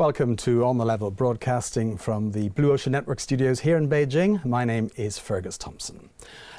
Welcome to On the Level, broadcasting from the Blue Ocean Network studios here in Beijing. My name is Fergus Thompson.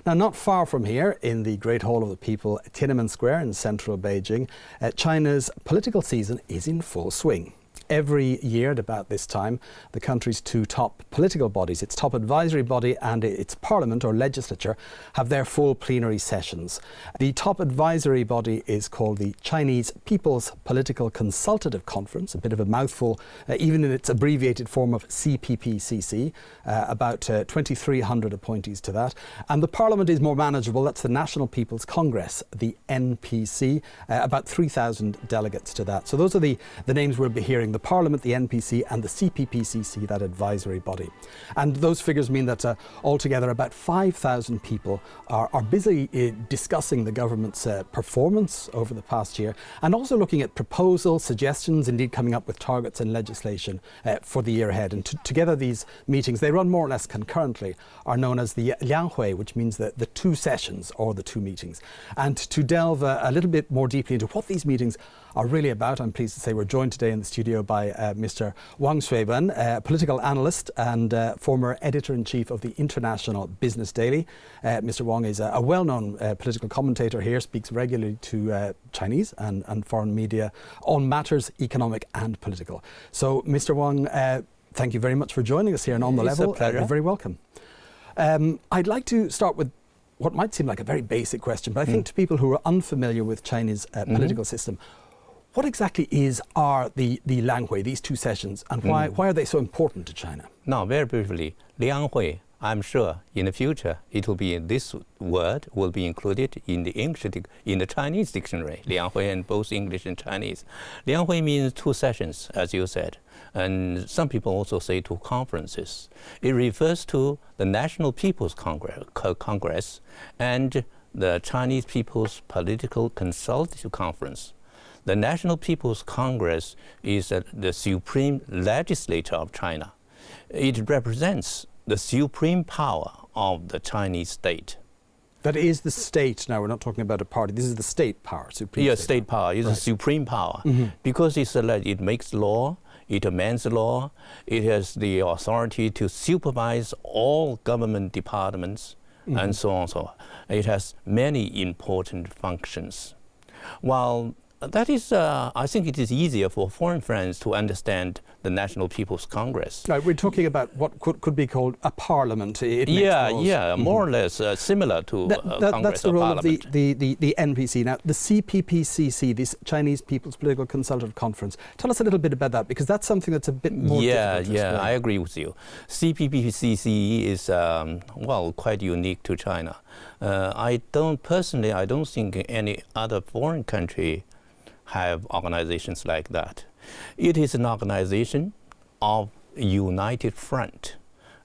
Now, not far from here, in the Great Hall of the People, Tiananmen Square in central Beijing, China's political season is in full swing. Every year at about this time, the country's two top political bodies, its top advisory body and its parliament or legislature, have their full plenary sessions. The top advisory body is called the Chinese People's Political Consultative Conference, a bit of a mouthful, even in its abbreviated form of CPPCC, about 2,300 appointees to that. And the parliament is more manageable, that's the National People's Congress, the NPC, about 3,000 delegates to that. So those are the names we'll be hearing. The Parliament, the NPC and the CPPCC, that advisory body. And those figures mean that altogether about 5,000 people are busy discussing the government's performance over the past year and also looking at proposals, suggestions, indeed coming up with targets and legislation for the year ahead. And together these meetings, they run more or less concurrently, are known as the Lianghui, which means the two sessions or the two meetings. And to delve a little bit more deeply into what these meetings are really about, I'm pleased to say we're joined today in the studio by Mr. Wang Xuewen, political analyst and former editor-in-chief of the International Business Daily. Mr. Wang is a well-known political commentator here, speaks regularly to Chinese and foreign media on matters economic and political. So, Mr. Wang, thank you very much for joining us here and On the Level. It's a pleasure. You're very welcome. I'd like to start with what might seem like a very basic question, but I think to people who are unfamiliar with Chinese political system, what exactly are the Lianghui, these two sessions, and why are they so important to China? Now, very briefly, Lianghui, I'm sure in the future it will be, this word will be included in the Chinese dictionary, Lianghui, in both English and Chinese. Lianghui means two sessions, as you said, and some people also say two conferences. It refers to the National People's Congress and the Chinese People's Political Consultative Conference. The National People's Congress is the supreme legislature of China. It represents the supreme power of the Chinese state. That is the state now, we're not talking about a party, this is the state power, supreme Yes, state power is the supreme power. Because it makes law, it amends law, it has the authority to supervise all government departments, and so on and so on. It has many important functions. While that is, I think it is easier for foreign friends to understand the National People's Congress. Right, we're talking about what could be called a parliament. More or less similar to Congress. That's the role of the NPC. Now, the CPPCC, this Chinese People's Political Consultative Conference, tell us a little bit about that, because that's something that's a bit more difficult to explain. I agree with you. CPPCC is, well, quite unique to China. I don't think any other foreign country have organizations like that. It is an organization of united front.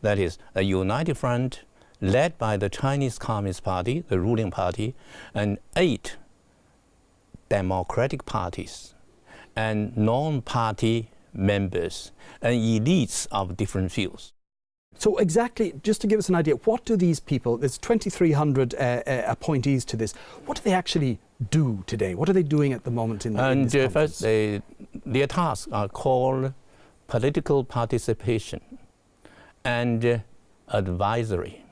That is, a united front led by the Chinese Communist Party, the ruling party, and 8 democratic parties, and non-party members, and elites of different fields. So exactly, just to give us an idea, what do these people, there's 2,300 appointees to this, what do they actually do today? What are they doing at the moment in this conference? First, their tasks are called political participation and advisory.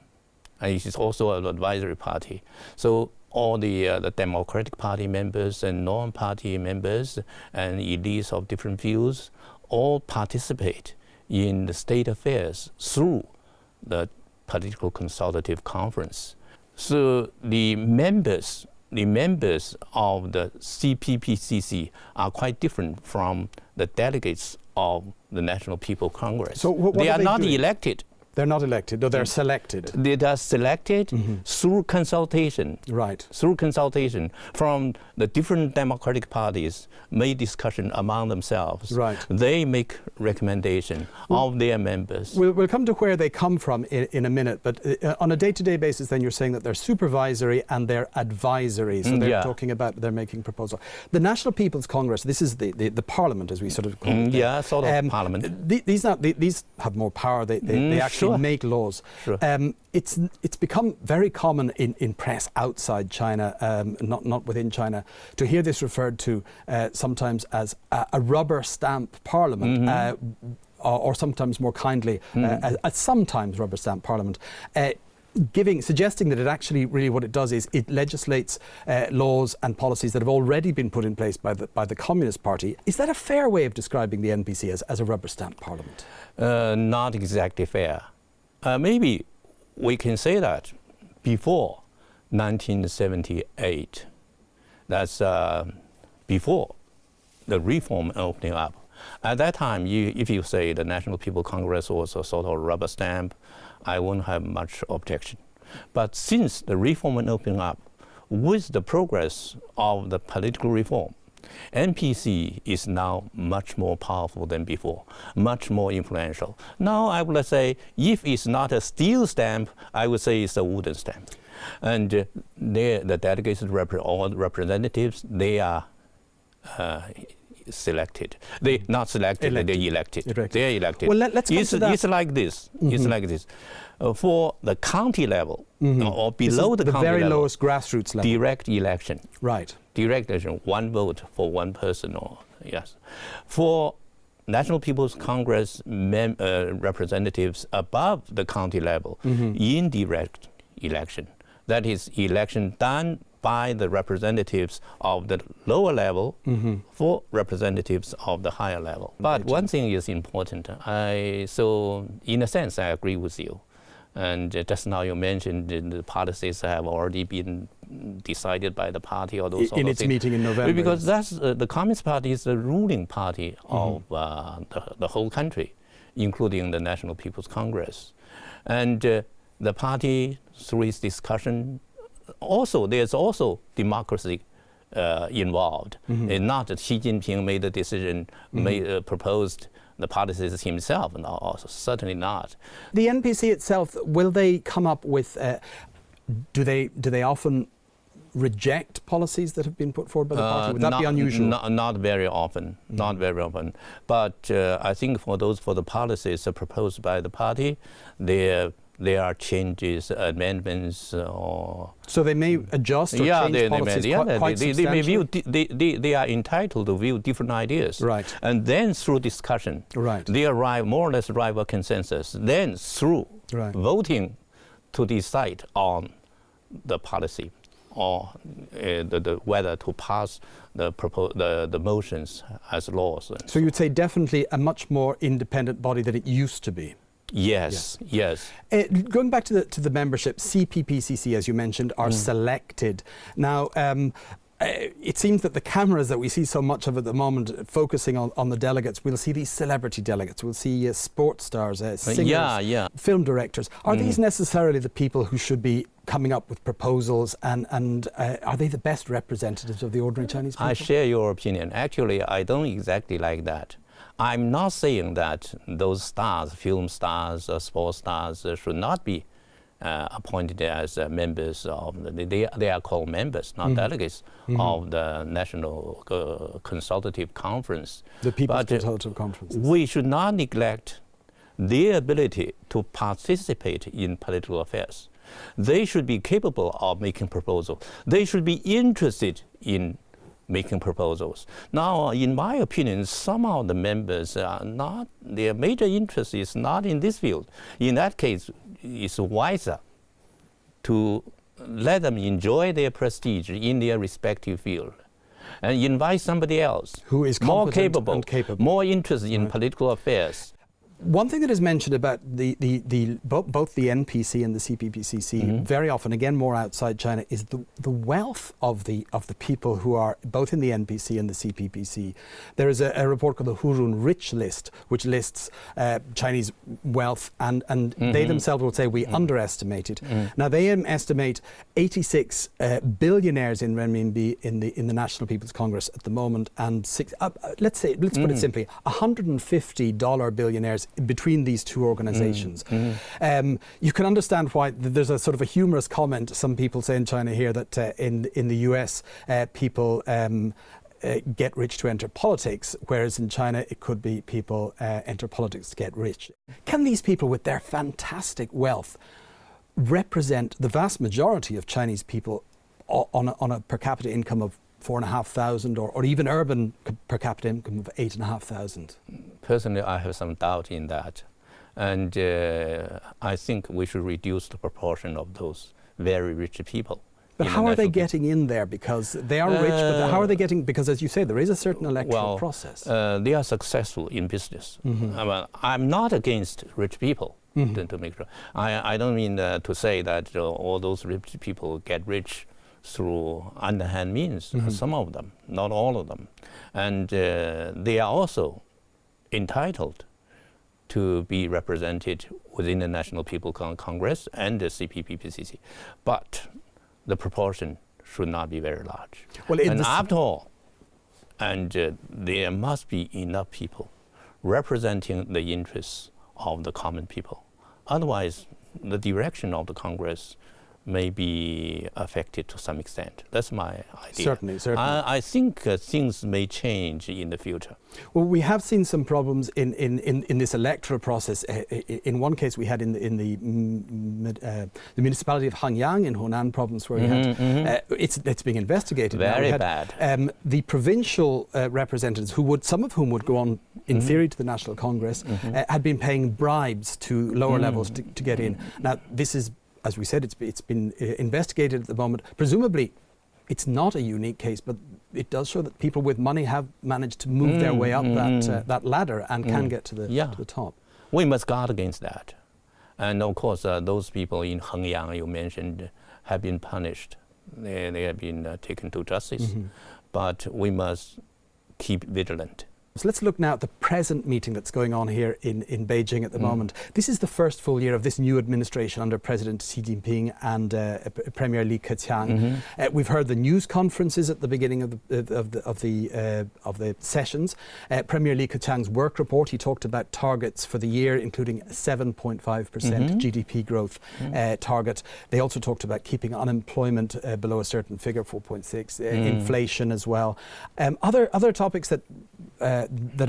And it is also an advisory party. So all the Democratic Party members and non-party members and elites of different views all participate in the state affairs through the Political Consultative Conference. So the members of the CPPCC are quite different from the delegates of the National People's Congress. So what they are not doing? elected. They're not elected, no, they're selected. They are selected through consultation. Right. Through consultation from the different democratic parties, make discussion among themselves. Right. They make recommendation of their members. We'll come to where they come from in a minute, but on a day-to-day basis then you're saying that they're supervisory and they're advisory, so they're talking about, they're making proposals. The National People's Congress, this is the parliament as we sort of call it. Sort of parliament. These have more power, they actually Sure. make laws. Sure. It's become very common in press outside China, not within China, to hear this referred to sometimes as a rubber stamp parliament, or sometimes more kindly, a sometimes rubber stamp parliament. Suggesting that it actually really what it does is it legislates laws and policies that have already been put in place by the Communist Party. Is that a fair way of describing the NPC as a rubber stamp parliament? Not exactly fair. Maybe we can say that before 1978, that's before the reform opening up. At that time, if you say the National People's Congress was a sort of rubber stamp, I won't have much objection. But since the reform opening up, with the progress of the political reform, NPC is now much more powerful than before, much more influential. Now I would say, if it's not a steel stamp, I would say it's a wooden stamp. And the delegates, all representatives, they are selected. They not selected, they're elected. They're elected. Well, let's come to that. It's like this. It's like this. For the county level or below the county very level, lowest grassroots level. direct election. Right. Direct election, one vote for one person, or yes. For National People's Congress representatives above the county level, indirect election. That is election done by the representatives of the lower level for representatives of the higher level. But one thing is important. So in a sense, I agree with you. And just now you mentioned the policies have already been decided by the party or those in its meeting in November. Because that's the Communist Party is the ruling party of the whole country, including the National People's Congress. And the party, through its discussion, there's also democracy involved. And not that Xi Jinping made the decision, proposed the policies himself, no, certainly not. The NPC itself, will they come up with, do they often reject policies that have been put forward by the party? Would that be unusual? Not very often, not very often. But I think for the policies proposed by the party, there are changes, amendments, or so they may adjust or change policies quite substantially? They are entitled to view different ideas. Right. And then through discussion, they more or less arrive at consensus. Then through voting to decide on the policy or whether to pass the motions as laws. So you'd say definitely a much more independent body than it used to be. Yes. Going back to the membership, CPPCC, as you mentioned, are selected. Now, it seems that the cameras that we see so much of at the moment, focusing on the delegates, we'll see these celebrity delegates, we'll see sports stars, singers, film directors. Are these necessarily the people who should be coming up with proposals, and are they the best representatives of the ordinary Chinese people? I share your opinion. Actually, I don't exactly like that. I'm not saying that those stars, film stars, sports stars, should not be appointed as members of they are called members, not delegates of the National Consultative Conference. The People's Consultative Conference. We should not neglect their ability to participate in political affairs. They should be capable of making proposals. They should be interested in making proposals. Now, in my opinion, some of the members are not, their major interest is not in this field. In that case, it's wiser to let them enjoy their prestige in their respective field and invite somebody else who is more capable, more interested in political affairs. One thing that is mentioned about both the NPC and the CPPCC very often, again more outside China, is the wealth of the people who are both in the NPC and the CPPC. There is a report called the Hurun Rich List, which lists Chinese wealth, and they themselves will say we underestimate it. Now they estimate 86 billionaires in renminbi in the National People's Congress at the moment, and let's put it simply, $150 billionaires between these two organizations. You can understand why there's a sort of a humorous comment some people say in China here that in the US people get rich to enter politics, whereas in China it could be people enter politics to get rich. Can these people with their fantastic wealth represent the vast majority of Chinese people on a per capita income of 4,500 or even urban per capita income of 8,500? Personally, I have some doubt in that. And I think we should reduce the proportion of those very rich people. But how are they getting in there? Because they are rich, but how are they getting, because as you say, there is a certain electoral process. They are successful in business. I'm not against rich people, to make sure. I don't mean to say that all those rich people get rich through underhand means, some of them, not all of them. And they are also entitled to be represented within the National People's Congress and the CPPPCC. But the proportion should not be very large. Well, and after all, there must be enough people representing the interests of the common people. Otherwise, the direction of the Congress may be affected to some extent. That's my idea. Certainly. I think things may change in the future. Well, we have seen some problems in this electoral process. In one case, we had in the municipality of Hanyang in Hunan province, where we had it's being investigated. Very bad. The provincial representatives, some of whom would go on in theory to the National Congress, had been paying bribes to lower levels to get in. Now, this is, as we said, it's been investigated at the moment. Presumably, it's not a unique case, but it does show that people with money have managed to move their way up that ladder and can get to the top. We must guard against that. And of course, those people in Hengyang you mentioned have been punished. They have been taken to justice. But we must keep vigilant. So let's look now at the present meeting that's going on here in Beijing at the moment. This is the first full year of this new administration under President Xi Jinping and Premier Li Keqiang. We've heard the news conferences at the beginning of the sessions. Premier Li Keqiang's work report, he talked about targets for the year, including 7.5% GDP growth target. They also talked about keeping unemployment below a certain figure, 4.6, inflation as well. Other topics that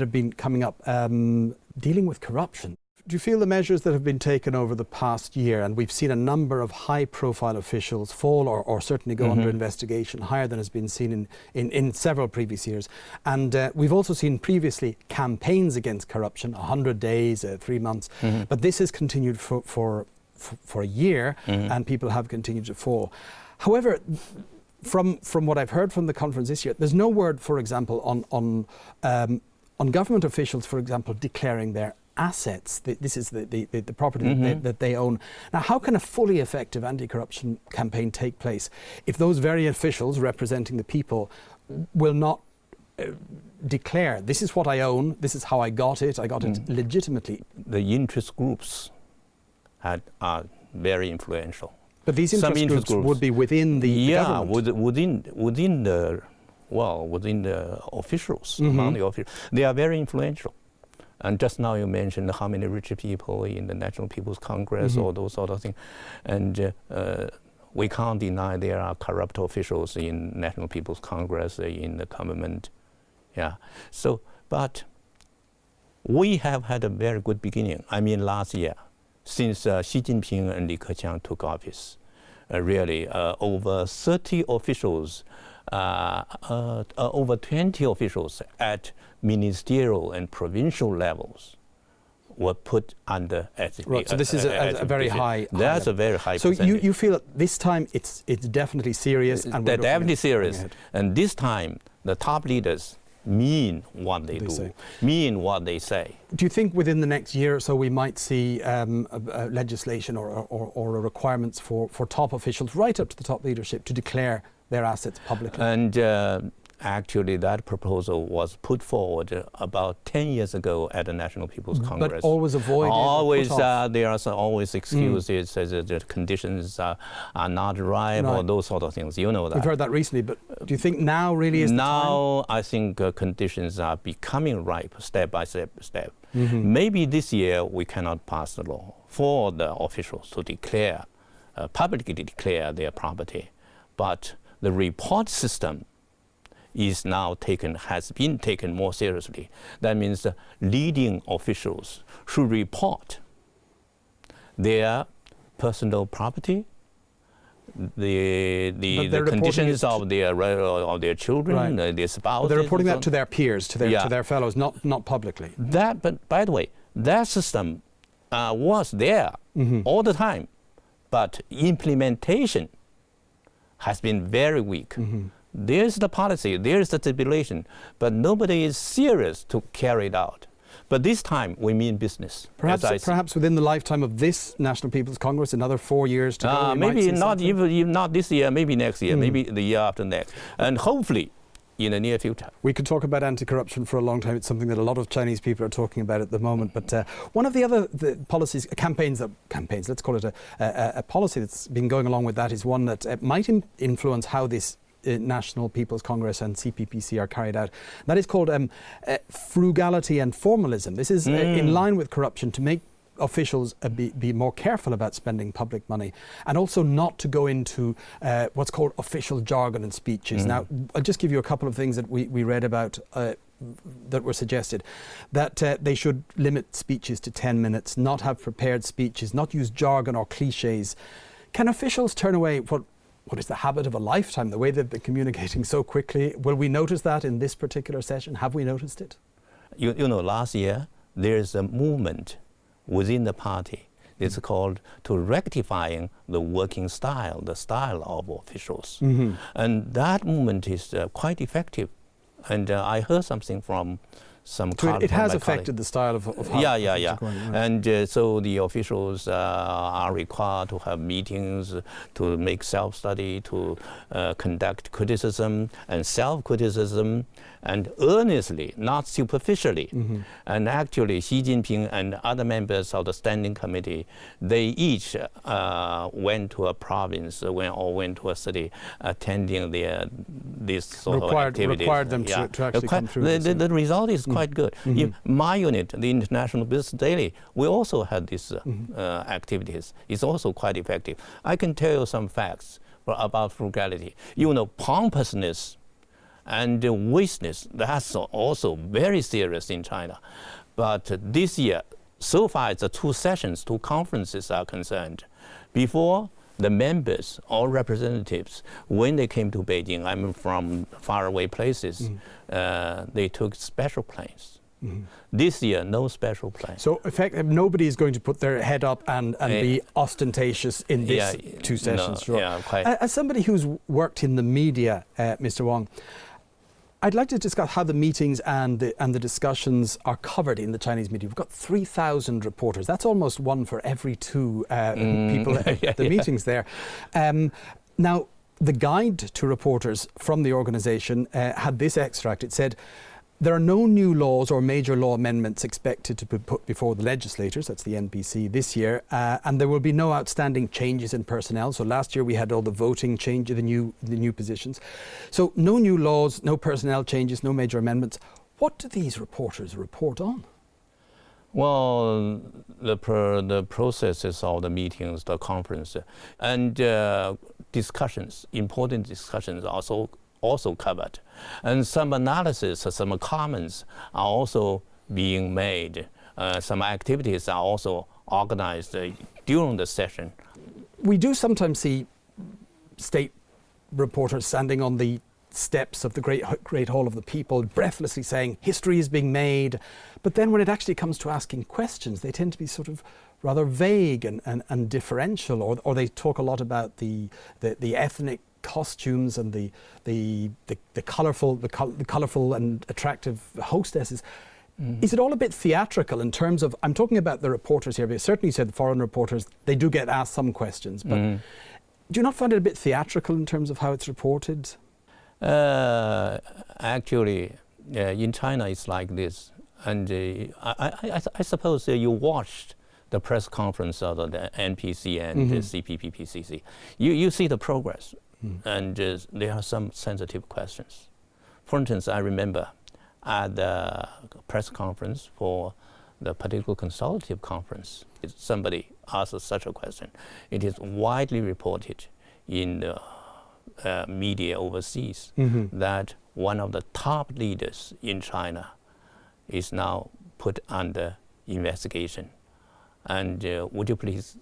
have been coming up, dealing with corruption. Do you feel the measures that have been taken over the past year, and we've seen a number of high-profile officials fall or certainly go under investigation, higher than has been seen in several previous years, and we've also seen previously campaigns against corruption, 100 days, 3 months, but this has continued for a year, and people have continued to fall. However, from what I've heard from the conference this year, there's no word, for example, on government officials, for example, declaring their assets. This is the property that they own. Now, how can a fully effective anti-corruption campaign take place if those very officials representing the people will not declare, this is what I own, this is how I got it legitimately? The interest groups are very influential. But these interest groups would be within the government. within the officials, among the officials. They are very influential. And just now you mentioned how many rich people in the National People's Congress, or those sort of things. And we can't deny there are corrupt officials in National People's Congress, in the government. So, but we have had a very good beginning. I mean, last year, since Xi Jinping and Li Keqiang took office, really over 30 officials, over 20 officials at ministerial and provincial levels were put under ethics. Right, so this is a very high. That's a very high So percentage. you feel that this time it's definitely serious, and they're definitely serious. And this time the top leaders mean what they do, mean what they say. Do you think within the next year or so we might see legislation or requirements for top officials, right up to the top leadership, to declare their assets publicly? And actually that proposal was put forward about 10 years ago at the National People's Congress. But always avoided. Always, there are always excuses, the conditions are not right, or those sort of things. You know that. We've heard that recently, but do you think now really is the time? Now I think conditions are becoming ripe, step by step. Maybe this year we cannot pass the law for the officials to declare, publicly declare their property, but the report system has been taken more seriously. That means leading officials should report their personal property, the conditions of their children, their spouses. But they're reporting that to their peers, to their fellows, not publicly. But by the way, that system was there all the time, but implementation has been very weak. There's the policy, there's the stipulation, but nobody is serious to carry it out. But this time we mean business. Perhaps within the lifetime of this National People's Congress, another 4 years to go. Maybe not even not this year, maybe next year, maybe the year after next, and hopefully in the near future. We could talk about anti-corruption for a long time. It's something that a lot of Chinese people are talking about at the moment. But one of the other campaigns, let's call it a policy that's been going along with that, is one that might influence how this National People's Congress and CPPC are carried out. That is called frugality and formalism. This is in line with corruption, to make officials be more careful about spending public money, and also not to go into what's called official jargon and speeches. Now, I'll just give you a couple of things that we read about that were suggested. That they should limit speeches to 10 minutes, not have prepared speeches, not use jargon or cliches. Can officials turn away what is the habit of a lifetime, the way they've been communicating so quickly? Will we notice that in this particular session? Have we noticed it? You know, last year there's a movement within the party. It's called to rectifying the working style, the style of officials. And that movement is quite effective. And I heard something from some colleagues. It has affected the style of how yeah. Going, right. And so the officials are required to have meetings, to make self-study, to conduct criticism and self-criticism, and earnestly, not superficially. And actually, Xi Jinping and other members of the Standing Committee, they each went to a province or went to a city, attending this sort of activities. Required them to actually come through. The result is quite good. My unit, the International Business Daily, we also had these activities. It's also quite effective. I can tell you some facts about frugality. You know, pompousness and wasteness, that's also very serious in China. But this year, so far as the two conferences are concerned, before the members or representatives, when they came to Beijing, I'm from faraway places, they took special planes. This year, no special plane. So, nobody is going to put their head up and be ostentatious in these two sessions. No, quite. As somebody who's worked in the media, Mr. Wang, I'd like to discuss how the meetings and the discussions are covered in the Chinese media. We've got 3,000 reporters. That's almost one for every two people at the meetings there. Now, the guide to reporters from the organisation had this extract. It said, there are no new laws or major law amendments expected to be put before the legislators, that's the NPC, this year, and there will be no outstanding changes in personnel. So last year we had all the voting change, the new positions. So no new laws, no personnel changes, no major amendments. What do these reporters report on? Well, the processes of the meetings, the conference, and discussions, important discussions also covered. And some analysis, some comments are also being made. Some activities are also organized during the session. We do sometimes see state reporters standing on the steps of the Great Hall of the People, breathlessly saying history is being made. But then when it actually comes to asking questions, they tend to be sort of rather vague and differential, or they talk a lot about the ethnic costumes and the colourful and attractive hostesses. Is it all a bit theatrical in terms of, I'm talking about the reporters here, because certainly you said the foreign reporters, they do get asked some questions, but do you not find it a bit theatrical in terms of how it's reported? Actually, in China it's like this, and I suppose you watched the press conference of the NPC and the CPPCC. You see the progress. And there are some sensitive questions. For instance, I remember at the press conference for the Political Consultative Conference, somebody asked such a question. It is widely reported in the media overseas that one of the top leaders in China is now put under investigation. And would you please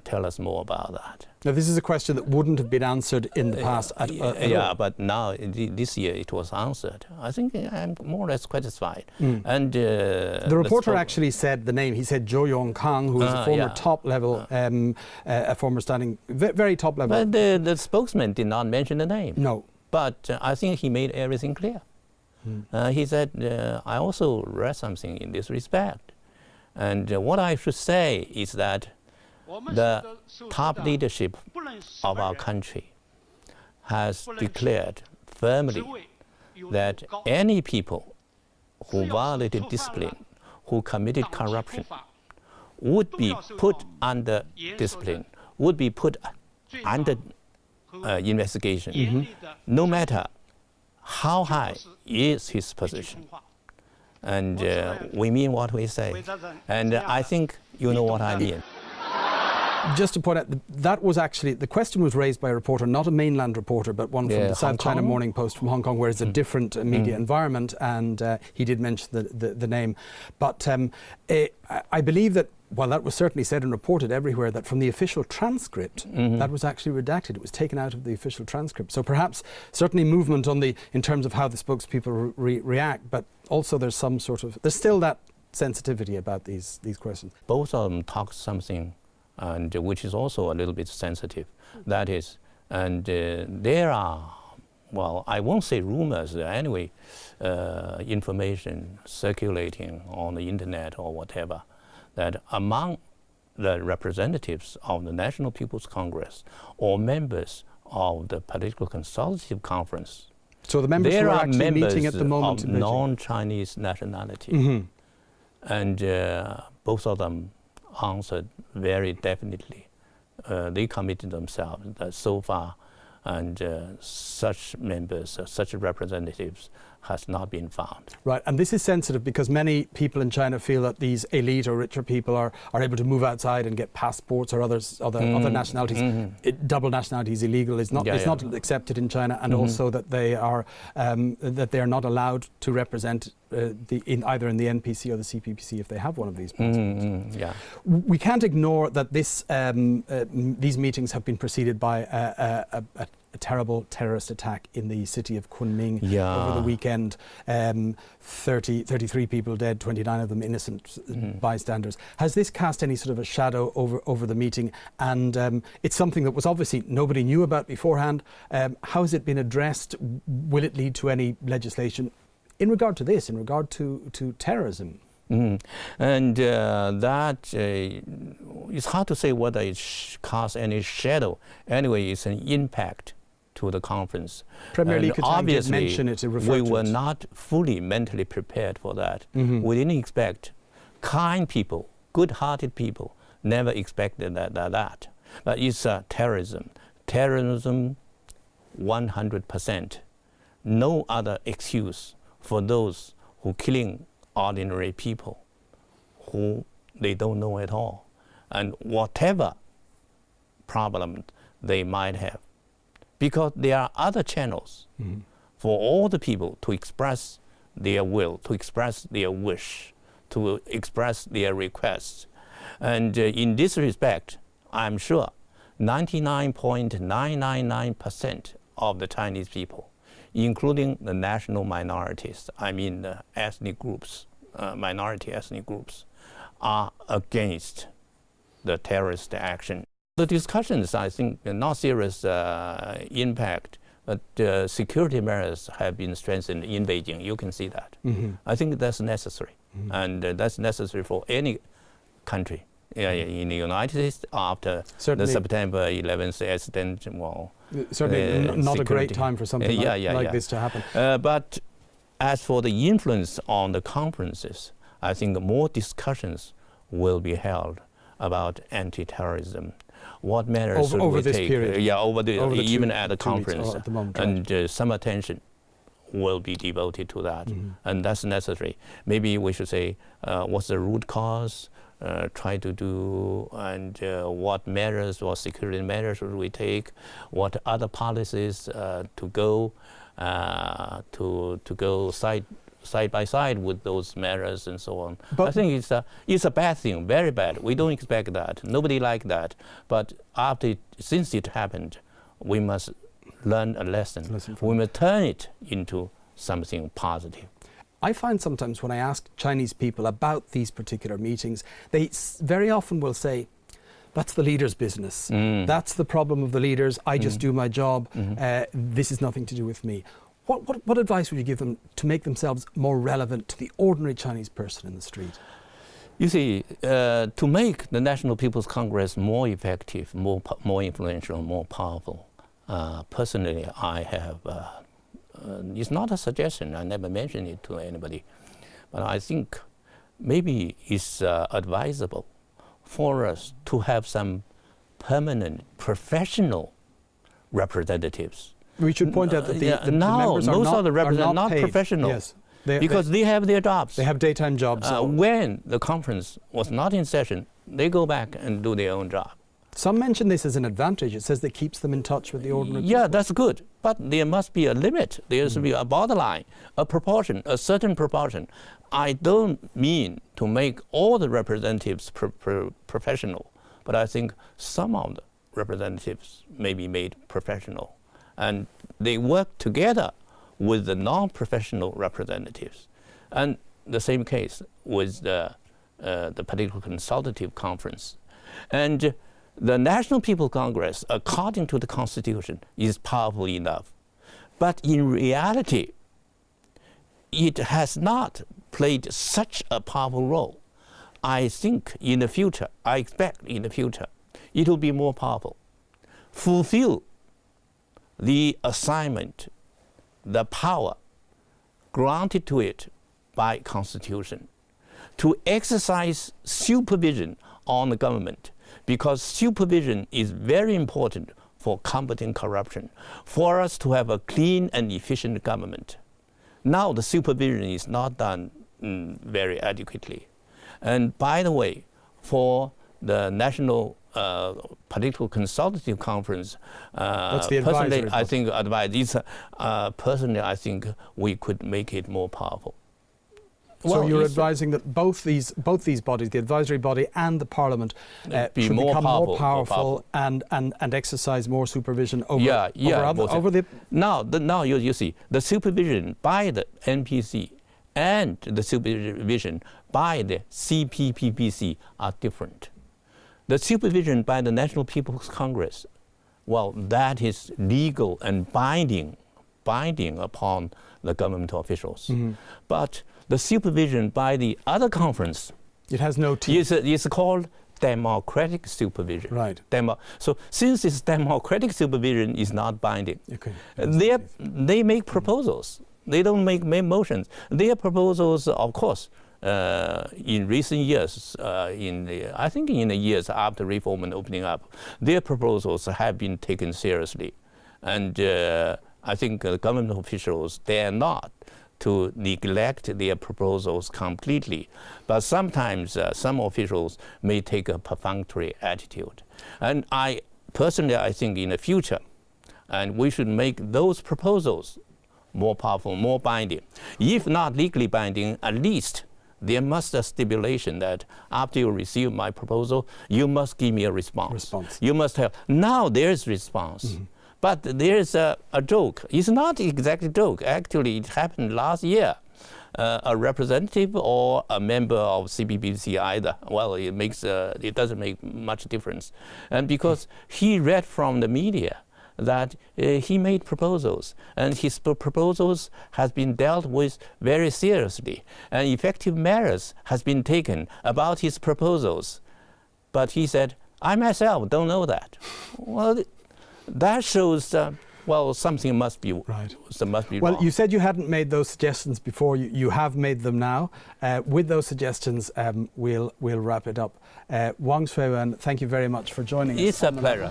tell us more about that? Now, this is a question that wouldn't have been answered in the past at all. But now, this year, it was answered. I think I'm more or less satisfied. And the reporter actually said the name. He said Zhou Yongkang, who is a former top-level, a former standing, very top-level. But the spokesman did not mention the name. No. But I think he made everything clear. He said, I also read something in this respect. And what I should say is that the top leadership of our country has declared firmly that any people who violated discipline, who committed corruption, would be put under discipline, would be put under investigation, no matter how high is his position. And we mean what we say. And I think you know what I mean. Just to point out, that was actually, the question was raised by a reporter, not a mainland reporter, but one from the South China Morning Post from Hong Kong, where it's a different media environment, and he did mention the name. But I believe that, well, that was certainly said and reported everywhere, that from the official transcript, that was actually redacted. It was taken out of the official transcript. So perhaps, certainly movement on in terms of how the spokespeople react, but also there's there's still that sensitivity about these questions. Both of them talk something, and which is also a little bit sensitive. That is, and there are, well, I won't say rumors, anyway, information circulating on the internet or whatever, that among the representatives of the National People's Congress or members of the Political Consultative Conference, so the members who are actually meeting at the moment of non-Chinese nationality, and both of them answered very definitely. They committed themselves that so far, and such members, such representatives has not been found. Right, and this is sensitive because many people in China feel that these elite or richer people are able to move outside and get passports or other nationalities. Double nationality is illegal. It's not accepted in China, and also that they are not allowed to represent either in the NPC or the CPPC if they have one of these passports. We can't ignore that these meetings have been preceded by a terrible terrorist attack in the city of Kunming over the weekend. 33 people dead, 29 of them innocent bystanders. Has this cast any sort of a shadow over the meeting? And it's something that was obviously nobody knew about beforehand. How has it been addressed? Will it lead to any legislation in regard to this, in regard to terrorism? And that it's hard to say whether it casts any shadow. Anyway, it's an impact to the conference. Premier Li Keqiang did mention it, we were not fully mentally prepared for that. We didn't expect kind people, good-hearted people, never expected that. But it's terrorism. Terrorism, 100%. No other excuse for those who killing ordinary people who they don't know at all, and whatever problem they might have, because there are other channels for all the people to express their will, to express their wish, to express their requests. And in this respect, I'm sure 99.999% of the Chinese people, including the national minorities, I mean the ethnic groups, minority ethnic groups, are against the terrorist action. The discussions, I think, are not serious impact, but security measures have been strengthened in Beijing. You can see that. I think that's necessary, and that's necessary for any country. In the United States, after the September 11th incident, well, certainly not a great time for something like this to happen. But as for the influence on the conferences, I think more discussions will be held about anti-terrorism. What measures should we take? Period. Even at the conference, at the moment, and some attention will be devoted to that, and that's necessary. Maybe we should say, what's the root cause? try to do, and what measures or security measures should we take, what other policies to go side by side with those measures and so on. But I think it's a bad thing, very bad. We don't expect that. Nobody liked that. But since it happened, we must learn a lesson. We must turn it into something positive. I find sometimes when I ask Chinese people about these particular meetings, they very often will say, that's the leader's business. That's the problem of the leaders. I just do my job. This is nothing to do with me. What advice would you give them to make themselves more relevant to the ordinary Chinese person in the street? You see, to make the National People's Congress more effective, more influential, more powerful, personally, I have, it's not a suggestion, I never mentioned it to anybody, but I think maybe it's advisable for us to have some permanent professional representatives. We should point out that the now members most of the representatives are not professional. Yes. Because they have their jobs. They have daytime jobs. When the conference was not in session, they go back and do their own job. Some mention this as an advantage. It says that keeps them in touch with the ordinary people. Yeah, that's good. But there must be a limit. There must be a borderline, a proportion, a certain proportion. I don't mean to make all the representatives professional, but I think some of the representatives may be made professional. And they work together with the non-professional representatives. And the same case with the Political Consultative Conference. And the National People's Congress, according to the Constitution, is powerful enough. But in reality, it has not played such a powerful role. I think in the future, I expect in the future, it will be more powerful. Fulfill the assignment, the power granted to it by Constitution, to exercise supervision on the government, because supervision is very important for combating corruption, for us to have a clean and efficient government. Now the supervision is not done very adequately. And by the way, for the National Political Consultative Conference, personally, I think personally, I think we could make it more powerful. So you're advising that both these bodies, the advisory body and the Parliament, should become more powerful and exercise more supervision over the. Now you see the supervision by the NPC and the supervision by the CPPPC are different. The supervision by the National People's Congress, well, that is legal and binding upon the government officials. But the supervision by the other conference, it has no teeth. It's called democratic supervision. Right. So since this democratic supervision is not binding, they make proposals. They don't make motions. Their proposals, of course, in recent years, I think in the years after reform and opening up, their proposals have been taken seriously. And I think government officials dare not to neglect their proposals completely. But sometimes some officials may take a perfunctory attitude. And I think in the future, and we should make those proposals more powerful, more binding. If not legally binding, at least there must be a stipulation that after you receive my proposal, you must give me a response. You must have. Now there's response. But there's a joke. It's not exactly a joke. Actually, it happened last year. A representative or a member of CPPC either, well, it doesn't make much difference. And because he read from the media that he made proposals, and his proposals has been dealt with very seriously, and effective measures has been taken about his proposals. But he said, I myself don't know that. Well, that shows, well, something must be right. Well, you said you hadn't made those suggestions before. You have made them now. With those suggestions, we'll wrap it up. Wang Xuewen, thank you very much for joining us. It's a pleasure.